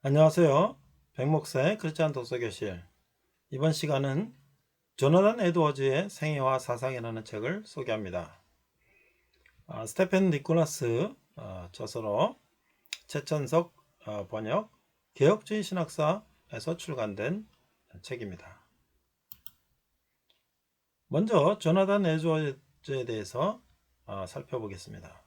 안녕하세요. 백목사의 크리스찬 독서교실. 이번 시간은 조나단 에드워즈의 생애와 사상이라는 책을 소개합니다. 스테펜 니콜라스 저서로 최천석 번역, 개혁주의 신학사에서 출간된 책입니다. 먼저 조나단 에드워즈에 대해서 살펴보겠습니다.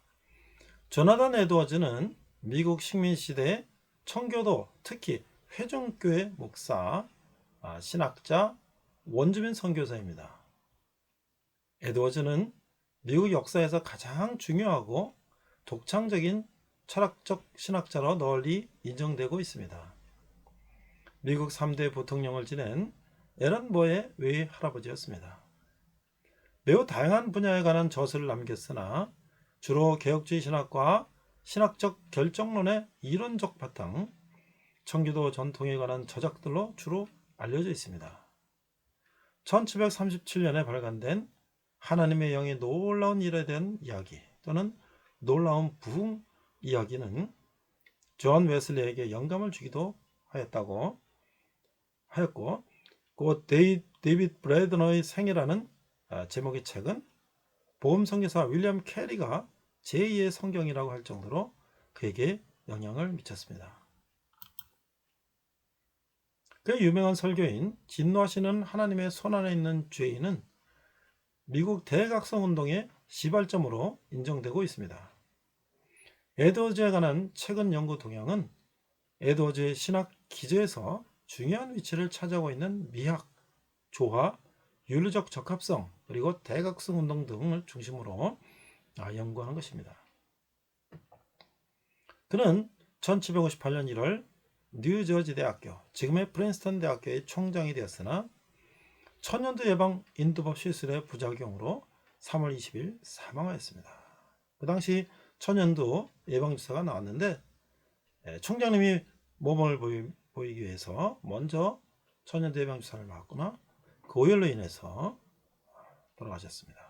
조나단 에드워즈는 미국 식민시대 청교도, 특히 회중교회 목사, 신학자, 원주민 선교사입니다. 에드워즈는 미국 역사에서 가장 중요하고 독창적인 철학적 신학자로 널리 인정되고 있습니다. 미국 3대 부통령을 지낸 에런 버의 외 할아버지였습니다. 매우 다양한 분야에 관한 저서를 남겼으나 주로 개혁주의 신학과 신학적 결정론의 이론적 바탕, 청교도 전통에 관한 저작들로 주로 알려져 있습니다. 1737년에 발간된 하나님의 영의 놀라운 일에 대한 이야기 또는 놀라운 부흥 이야기는 존 웨슬리에게 영감을 주기도 하였고, 그 데이빗 브래드너의 생애라는 제목의 책은 복음 선교사 윌리엄 캐리가 제2의 성경이라고 할 정도로 그에게 영향을 미쳤습니다. 그 유명한 설교인 진노하시는 하나님의 손안에 있는 죄인은 미국 대각성 운동의 시발점으로 인정되고 있습니다. 에드워즈에 관한 최근 연구 동향은 에드워즈의 신학 기저에서 중요한 위치를 차지하고 있는 미학, 조화, 윤리적 적합성, 그리고 대각성 운동 등을 중심으로 연구하는 것입니다. 그는 1758년 1월 뉴저지 대학교, 지금의 프린스턴 대학교의 총장이 되었으나 천연두 예방 인두법 시술의 부작용으로 3월 20일 사망하였습니다. 그 당시 천연두 예방 주사가 나왔는데 총장님이 모범을 보이기 위해서 먼저 천연두 예방 주사를 맞거나 그 오열로 인해서 돌아가셨습니다.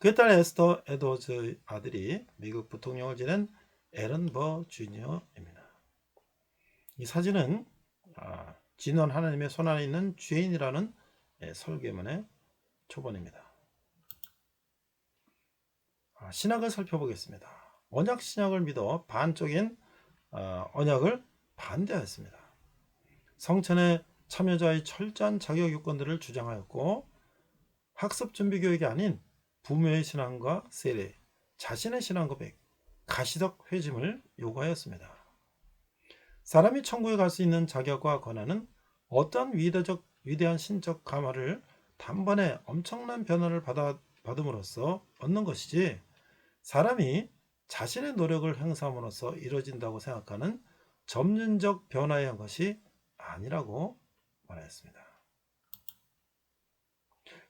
그에 따라 에스더 에드워즈 아들이 미국 부통령을 지낸 에런 버 주니어입니다. 이 사진은 진원 하나님의 손안에 있는 죄인이라는 설교문의 초본입니다. 신학을 살펴보겠습니다. 언약 신약을 믿어 반쪽인 언약을 반대하였습니다. 성찬의 참여자의 철저한 자격 요건들을 주장하였고, 학습 준비 교육이 아닌 부모의 신앙과 세례, 자신의 신앙 고백, 가시적 회심을 요구하였습니다. 사람이 천국에 갈 수 있는 자격과 권한은 어떠한 위대한 신적 감화를 단번에 엄청난 변화를 받음으로써 얻는 것이지, 사람이 자신의 노력을 행사함으로써 이루어진다고 생각하는 점진적 변화에 한 것이 아니라고 말하였습니다.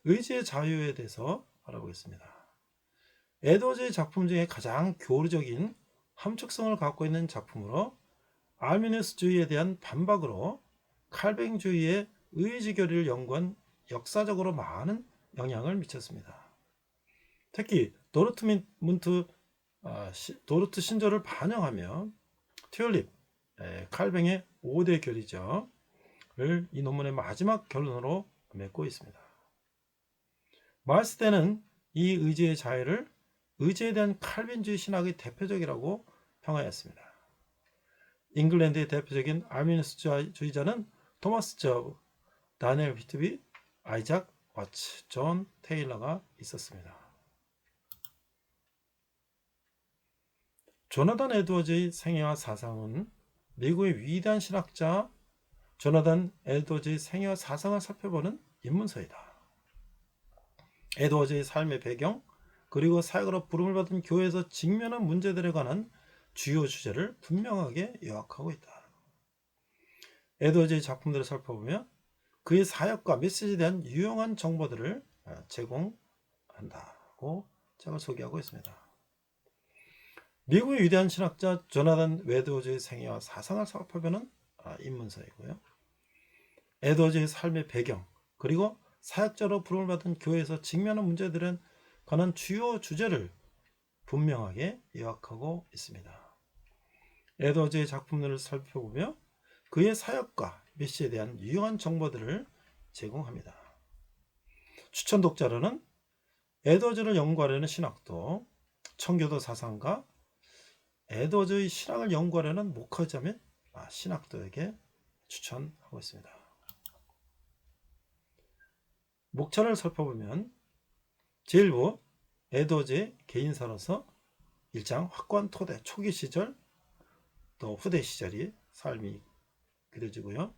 의지의 자유에 대해서 알아보겠습니다. 에드워즈의 작품 중에 가장 교리적인 함축성을 갖고 있는 작품으로 아르미니우스주의에 대한 반박으로 칼뱅주의의 의지교리를 연구한 역사적으로 많은 영향을 미쳤습니다. 특히 도르트 신조를 반영하며 튤립, 칼뱅의 5대 교리를 이 논문의 마지막 결론으로 맺고 있습니다. 마르스 때는 이 의지의 자유를 의지에 대한 칼빈주의 신학의 대표적이라고 평하였습니다. 잉글랜드의 대표적인 아르미니우스주의자는 토마스 저브, 다니엘 휘트비, 아이작 와츠, 존 테일러가 있었습니다. 조나단 에드워즈의 생애와 사상은 미국의 위대한 신학자 조나단 에드워즈의 생애와 사상을 살펴보는 입문서이다. 에드워즈의 삶의 배경, 그리고 사역으로 부름을 받은 교회에서 직면한 문제들에 관한 주요 주제를 분명하게 요약하고 있다. 에드워즈의 작품들을 살펴보며 그의 사역과 메시지에 대한 유용한 정보들을 제공한다고 책을 소개하고 있습니다. 미국의 위대한 신학자 조나단 에드워즈의 생애와 사상을 살펴보는 입문서이고요. 에드워즈의 삶의 배경, 그리고 사역자로 부름을 받은 교회에서 직면한 문제들에 관한 주요 주제를 분명하게 요약하고 있습니다. 에드워즈의 작품들을 살펴보며 그의 사역과 메시지에 대한 유용한 정보들을 제공합니다. 추천 독자로는 에드워즈를 연구하려는 신학도, 청교도 사상가, 에드워즈의 신학을 연구하려는 목회자 및 신학도에게 추천하고 있습니다. 목차를 살펴보면 제1부 에드워즈의 개인사로서 1장 확고한 토대, 초기 시절 또 후대 시절이 삶이 그려지고요.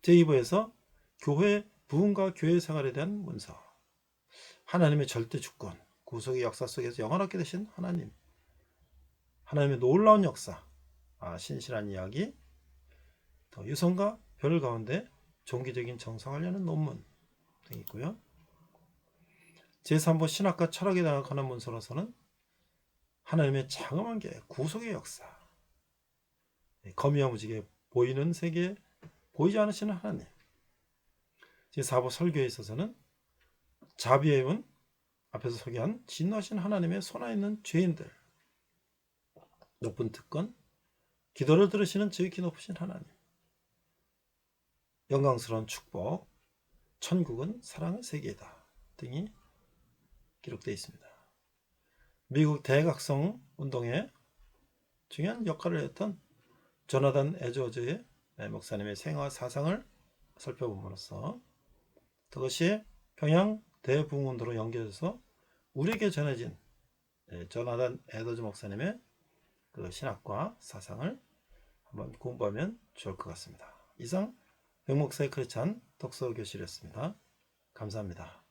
제2부에서 교회 부흥과 교회 생활에 대한 문서, 하나님의 절대 주권, 구속의 역사 속에서 영원하게 되신 하나님, 하나님의 놀라운 역사, 신실한 이야기, 또 유성과 별 가운데 종교적인 정상을 여는 논문 등이 있고요. 제3부 신학과 철학에 관한 문서로서는 하나님의 장엄한 계, 구속의 역사, 거미야무지게 보이는 세계, 보이지 않으시는 하나님. 제4부 설교에 있어서는 자비의 문, 앞에서 소개한 진노하신 하나님의 손안에 있는 죄인들, 높은 특권, 기도를 들으시는 지극히 높으신 하나님, 영광스러운 축복, 천국은 사랑의 세계이다 등이 기록되어 있습니다. 미국 대각성 운동에 중요한 역할을 했던 조나단 에드워즈의 목사님의 생활 사상을 살펴봄으로써 그것이 평양 대부흥운동으로 연결해서 우리에게 전해진 조나단 에드워즈 목사님의 그 신학과 사상을 한번 공부하면 좋을 것 같습니다. 이상 백목사의 크리스찬 독서교실이었습니다. 감사합니다.